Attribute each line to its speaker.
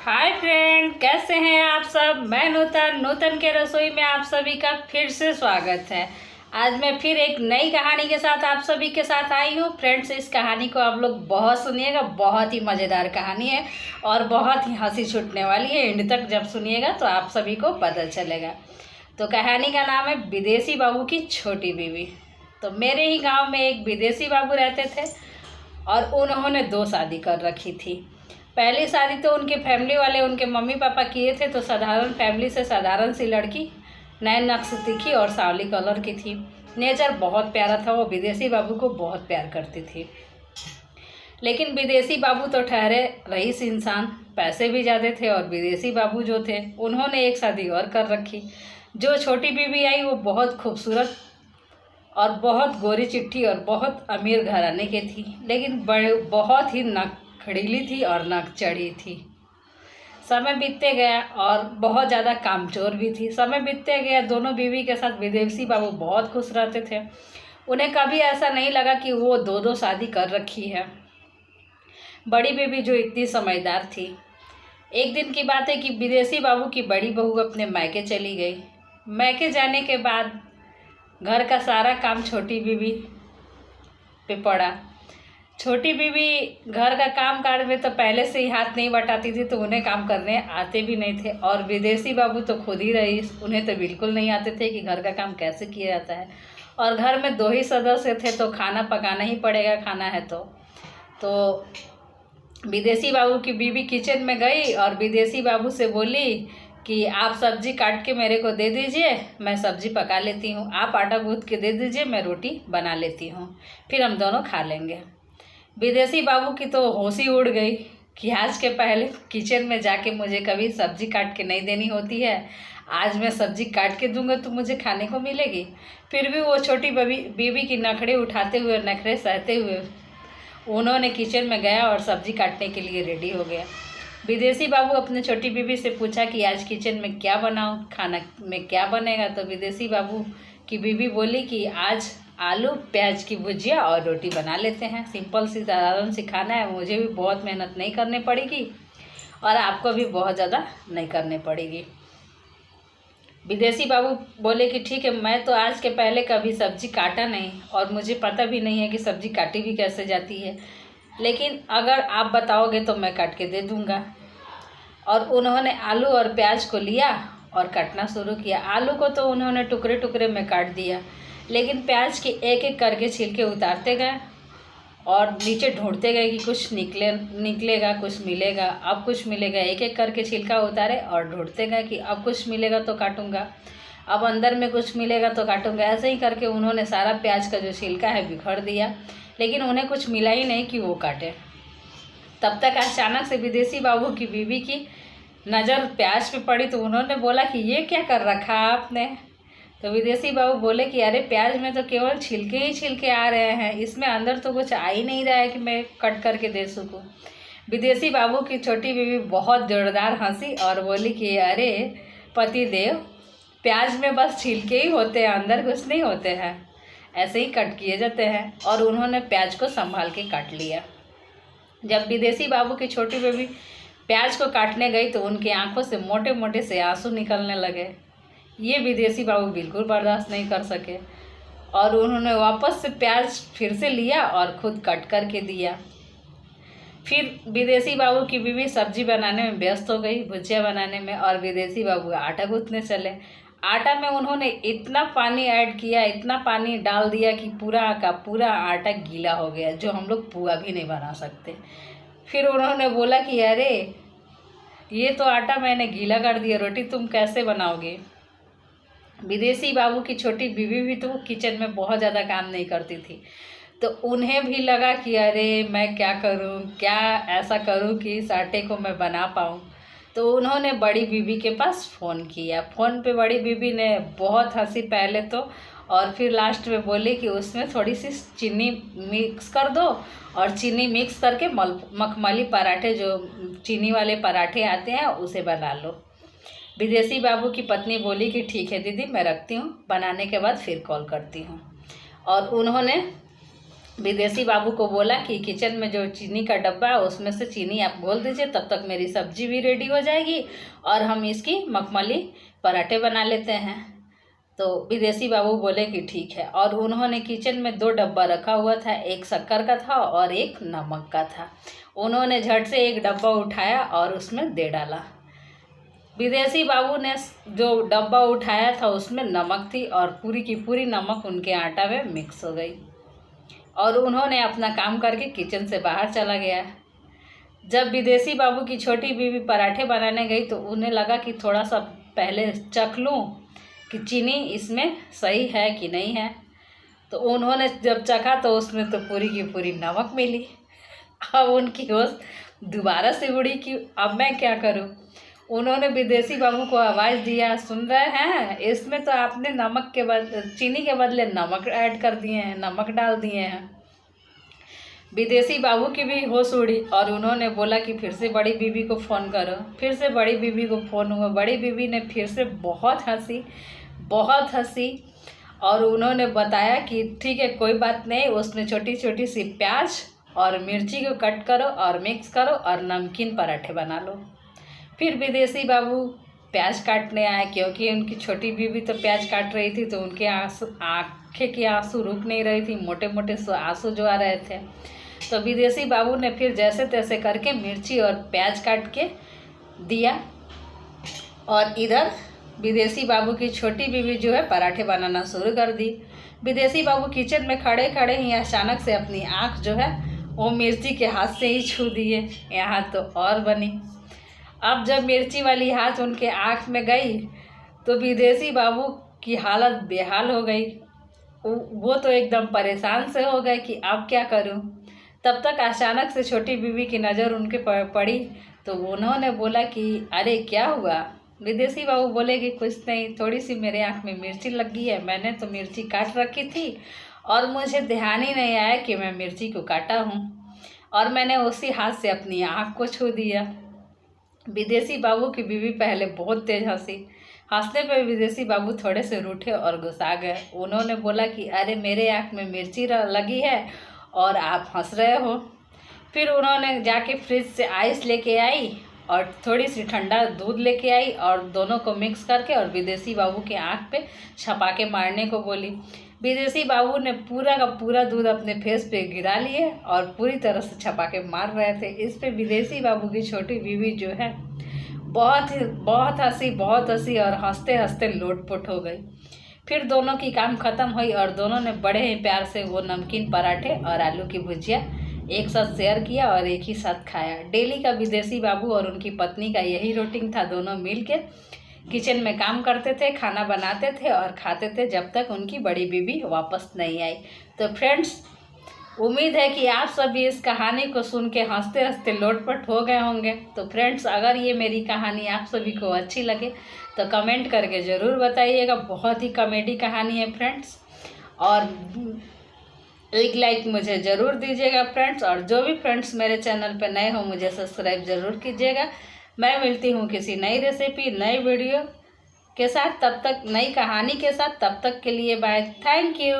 Speaker 1: Hi friend, कैसे हैं आप सब। मैं नूतन के रसोई में आप सभी का फिर से स्वागत है। आज मैं फिर एक नई कहानी के साथ आप सभी के साथ आई हूँ। फ्रेंड्स, इस कहानी को आप लोग बहुत सुनिएगा, बहुत ही मज़ेदार कहानी है और बहुत ही हंसी छूटने वाली है। एंड तक जब सुनिएगा तो आप सभी को पता चलेगा। तो कहानी का नाम है विदेशी बाबू की छोटी बीवी। तो मेरे ही गाँव में एक विदेशी बाबू रहते थे और उन्होंने 2 शादी कर रखी थी। पहली शादी तो उनके फैमिली वाले, उनके मम्मी पापा किए थे। तो साधारण फैमिली से साधारण सी लड़की, नैन नक्श तीखी और सांवली कलर की थी। नेचर बहुत प्यारा था। वो विदेशी बाबू को बहुत प्यार करती थी। लेकिन विदेशी बाबू तो ठहरे रईस इंसान, पैसे भी ज़्यादा थे। और विदेशी बाबू जो थे उन्होंने एक शादी और कर रखी। जो छोटी बीवी आई वो बहुत खूबसूरत और बहुत गोरी चिट्ठी और बहुत अमीर घराने की थी, लेकिन बहुत ही खड़ीली थी और नक चढ़ी थी। समय बीतते गया और बहुत ज़्यादा कामचोर भी थी। समय बीतते गया, दोनों बीवी के साथ विदेशी बाबू बहुत खुश रहते थे। उन्हें कभी ऐसा नहीं लगा कि वो 2 शादी कर रखी है। बड़ी बीवी जो इतनी समझदार थी, एक दिन की बात है कि विदेशी बाबू की बड़ी बहू अपने मायके चली गई। मायके जाने के बाद घर का सारा काम छोटी बीवी पे पड़ा। छोटी बीवी घर का काम काज में तो पहले से ही हाथ नहीं बटाती थी, तो उन्हें काम करने आते भी नहीं थे। और विदेशी बाबू तो खुद ही रईस, उन्हें तो बिल्कुल नहीं आते थे कि घर का काम कैसे किया जाता है। और घर में 2 ही सदस्य थे तो खाना पकाना ही पड़ेगा, खाना है तो विदेशी बाबू की बीवी किचन में गई और विदेशी बाबू से बोली कि आप सब्जी काट के मेरे को दे दीजिए, मैं सब्जी पका लेती हूँ। आप आटा गूँथ के दे दीजिए, मैं रोटी बना लेती हूँ, फिर हम दोनों खा लेंगे। विदेशी बाबू की तो होश ही उड़ गई कि आज के पहले किचन में जाके मुझे कभी सब्जी काट के नहीं देनी होती है, आज मैं सब्जी काट के दूंगा तो मुझे खाने को मिलेगी। फिर भी वो छोटी बीवी की नखड़े उठाते हुए, नखरे सहते हुए उन्होंने किचन में गया और सब्जी काटने के लिए रेडी हो गया। विदेशी बाबू अपने छोटी बीवी से पूछा कि आज किचन में क्या बनाऊं, खाना में क्या बनेगा। तो विदेशी बाबू की बीवी बोली कि आज आलू प्याज की भुजिया और रोटी बना लेते हैं। सिंपल सी साधारण सी खाना है, मुझे भी बहुत मेहनत नहीं करनी पड़ेगी और आपको भी बहुत ज़्यादा नहीं करनी पड़ेगी। विदेशी बाबू बोले कि ठीक है, मैं तो आज के पहले कभी सब्जी काटा नहीं और मुझे पता भी नहीं है कि सब्जी काटी भी कैसे जाती है, लेकिन अगर आप बताओगे तो मैं काट के दे दूँगा। और उन्होंने आलू और प्याज को लिया और काटना शुरू किया। आलू को तो उन्होंने टुकड़े टुकड़े में काट दिया, लेकिन प्याज के एक एक करके छिलके उतारते गए और नीचे ढूंढते गए कि कुछ निकलेगा, कुछ मिलेगा, अब कुछ मिलेगा। एक एक करके छिलका उतारे और ढूंढते गए कि अब कुछ मिलेगा तो काटूंगा, अब अंदर में कुछ मिलेगा तो काटूंगा। ऐसे ही करके उन्होंने सारा प्याज का जो छिलका है बिखर दिया, लेकिन उन्हें कुछ मिला ही नहीं कि वो काटे। तब तक अचानक से विदेशी बाबू की बीवी की नज़र प्याज पे पड़ी, तो उन्होंने बोला कि ये क्या कर रखा आपने। तो विदेशी बाबू बोले कि अरे प्याज में तो केवल छिलके ही छिलके आ रहे हैं, इसमें अंदर तो कुछ आ ही नहीं रहा है कि मैं कट करके दे सकूं। विदेशी बाबू की छोटी बीवी बहुत जोरदार हंसी और बोली कि अरे पति देव, प्याज में बस छिलके ही होते हैं, अंदर कुछ नहीं होते हैं, ऐसे ही कट किए जाते हैं। और उन्होंने प्याज को संभाल के काट लिया। जब विदेशी बाबू की छोटी बेबी प्याज को काटने गई तो उनकी आंखों से मोटे मोटे से आंसू निकलने लगे। ये विदेशी बाबू बिल्कुल बर्दाश्त नहीं कर सके और उन्होंने वापस से प्याज फिर से लिया और खुद कट करके दिया। फिर विदेशी बाबू की बीवी सब्जी बनाने में व्यस्त हो गई, भुजिया बनाने में, और विदेशी बाबू आटा गूँथने चले। आटा में उन्होंने इतना पानी ऐड किया, इतना पानी डाल दिया कि पूरा का पूरा आटा गीला हो गया, जो हम लोग पुआ भी नहीं बना सकते। फिर उन्होंने बोला कि अरे ये तो आटा मैंने गीला कर दिया, रोटी तुम कैसे बनाओगे। विदेशी बाबू की छोटी बीवी भी तो किचन में बहुत ज़्यादा काम नहीं करती थी, तो उन्हें भी लगा कि अरे मैं क्या करूं, क्या ऐसा करूं कि इस आटे को मैं बना पाऊं। तो उन्होंने बड़ी बीवी के पास फ़ोन किया। फ़ोन पे बड़ी बीवी ने बहुत हंसी पहले तो, और फिर लास्ट में बोली कि उसमें थोड़ी सी चीनी मिक्स कर दो और चीनी मिक्स करके मखमली पराठे, जो चीनी वाले पराठे आते हैं, उसे बना लो। विदेशी बाबू की पत्नी बोली कि ठीक है दीदी, मैं रखती हूँ, बनाने के बाद फिर कॉल करती हूँ। और उन्होंने विदेशी बाबू को बोला कि किचन में जो चीनी का डब्बा है उसमें से चीनी आप घोल दीजिए, तब तक मेरी सब्जी भी रेडी हो जाएगी और हम इसकी मखमली पराठे बना लेते हैं। तो विदेशी बाबू बोले कि ठीक है, और उन्होंने किचन में 2 डब्बा रखा हुआ था, एक शक्कर का था और एक नमक का था। उन्होंने झट से एक डब्बा उठाया और उसमें दे डाला। विदेशी बाबू ने जो डब्बा उठाया था उसमें नमक थी और पूरी की पूरी नमक उनके आटा में मिक्स हो गई और उन्होंने अपना काम करके किचन से बाहर चला गया। जब विदेशी बाबू की छोटी बीवी पराठे बनाने गई तो उन्हें लगा कि थोड़ा सा पहले चख लूँ कि चीनी इसमें सही है कि नहीं है। तो उन्होंने जब चखा तो उसमें तो पूरी की पूरी नमक मिली। अब उनकी होश दोबारा से उड़ी कि अब मैं क्या करूं। उन्होंने विदेशी बाबू को आवाज़ दिया, सुन रहे हैं, इसमें तो आपने नमक के बदले चीनी के बदले नमक ऐड कर दिए हैं, नमक डाल दिए हैं। विदेशी बाबू की भी होश उड़ी और उन्होंने बोला कि फिर से बड़ी बीवी को फ़ोन करो। फिर से बड़ी बीवी को फ़ोन हुआ। बड़ी बीवी ने फिर से बहुत हंसी और उन्होंने बताया कि ठीक है, कोई बात नहीं, उसमें छोटी छोटी सी प्याज और मिर्ची को कट करो और मिक्स करो और नमकीन पराठे बना लो। फिर विदेशी बाबू प्याज काटने आए, क्योंकि उनकी छोटी बीवी तो प्याज काट रही थी तो उनके आँखें की आंसू रुक नहीं रही थी, मोटे मोटे आंसू जो आ रहे थे। तो विदेशी बाबू ने फिर जैसे तैसे करके मिर्ची और प्याज काट के दिया और इधर विदेशी बाबू की छोटी बीवी जो है पराठे बनाना शुरू कर दी। विदेशी बाबू किचन में खड़े खड़े ही अचानक से अपनी आँख जो है वो मिर्ची के हाथ से ही छू दिए। यहाँ तो और बनी। अब जब मिर्ची वाली हाथ उनके आँख में गई तो विदेशी बाबू की हालत बेहाल हो गई। वो तो एकदम परेशान से हो गए कि अब क्या करूं। तब तक अचानक से छोटी बीवी की नज़र उनके पड़ी तो उन्होंने बोला कि अरे क्या हुआ। विदेशी बाबू बोले कि कुछ नहीं, थोड़ी सी मेरे आँख में मिर्ची लगी है, मैंने तो मिर्ची काट रखी थी और मुझे ध्यान ही नहीं आया कि मैं मिर्ची को काटा हूँ और मैंने उसी हाथ से अपनी आँख को छू दिया। विदेशी बाबू की बीवी पहले बहुत तेज हंसने पर विदेशी बाबू थोड़े से रूठे और गुस्सा गए। उन्होंने बोला कि अरे मेरे आँख में मिर्ची लगी है और आप हंस रहे हो। फिर उन्होंने जाके फ्रिज से आइस लेके आई और थोड़ी सी ठंडा दूध लेके आई और दोनों को मिक्स करके और विदेशी बाबू के आँख पे छपाके मारने को बोली। विदेशी बाबू ने पूरा का पूरा दूध अपने फेस पे गिरा लिए और पूरी तरह से छपाके मार रहे थे। इस पे विदेशी बाबू की छोटी बीवी जो है बहुत हंसी और हंसते हंसते लोटपोट हो गई। फिर दोनों की काम ख़त्म हुई और दोनों ने बड़े ही प्यार से वो नमकीन पराठे और आलू की भुजिया एक साथ शेयर किया और एक ही साथ खाया। डेली का विदेशी बाबू और उनकी पत्नी का यही रूटीन था। दोनों मिल के किचन में काम करते थे, खाना बनाते थे और खाते थे जब तक उनकी बड़ी बीवी वापस नहीं आई। तो फ्रेंड्स, उम्मीद है कि आप सभी इस कहानी को सुन के हंसते हंसते लोटपट हो गए होंगे। तो फ्रेंड्स, अगर ये मेरी कहानी आप सभी को अच्छी लगे तो कमेंट करके ज़रूर बताइएगा। बहुत ही कॉमेडी कहानी है फ्रेंड्स, और एक लाइक मुझे ज़रूर दीजिएगा फ्रेंड्स। और जो भी फ्रेंड्स मेरे चैनल पर नए हो मुझे सब्सक्राइब ज़रूर कीजिएगा। मैं मिलती हूँ किसी नई रेसिपी, नई वीडियो के साथ, तब तक नई कहानी के साथ। तब तक के लिए बाय, थैंक यू।